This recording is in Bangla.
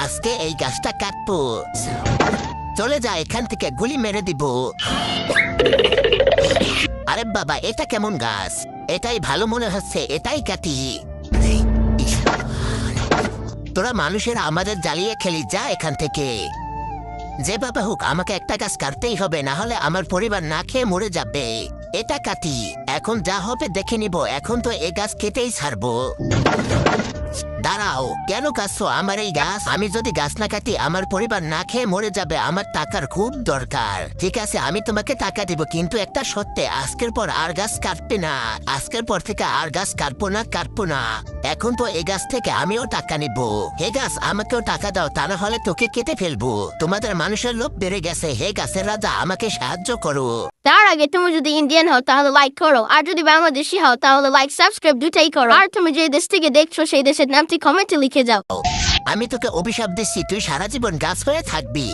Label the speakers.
Speaker 1: আজকে এই গাছটা কাটবো। চলে যা এখান থেকে, গুলি মেরে দিব। আরে বাবা, এটা কেমন গাছ? এটাই ভালো মনে হচ্ছে, এটাই কাটি। তোরা মানুষেরা আমাদের জ্বালিয়ে খেলি, যা এখান থেকে। যে বাবা হোক, আমাকে একটা গাছ কাটতেই হবে, না হলে আমার পরিবার না খেয়ে মরে যাবে। এটা কাটি, এখন যা হবে দেখে নিব। এখন তো এই গাছ কেটেই ছাড়বো। দাঁড়াও, কেন কাটছো আমার এই গাছ? আমি যদি গাছ না কাটি আমার পরিবার না খেয়ে মরে যাবে। আমার টাকার খুব দরকার। ঠিক আছে, আমি তোমাকে টাকা দিব, কিন্তু একটা সত্যি, আজকের পর আর গাছ কাটবে না। আজকের পর থেকে আর গাছ কাটবো না। এখন তো এই গাছ থেকে আমিও টাকা নিব। হে গাছ, আমাকেও টাকা দাও, তা না হলে তোকে কেটে ফেলবো। তোমাদের মানুষের লোভ বেড়ে গেছে। হে গাছের রাজা, আমাকে সাহায্য করো।
Speaker 2: তার আগে তুমি যদি ইন্ডিয়ান হও তাহলে লাইক করো, আর যদি বাংলাদেশি হও তাহলে লাইক সাবস্ক্রাইব দুটাই করো। আর তুমি যে দেশ থেকে দেখছো সেই দেশের নামটি কমেন্টে লিখে যাও।
Speaker 1: আমি তোকে অভিশাপ দিচ্ছি, তুই সারা জীবন গাছ হয়ে থাকবি।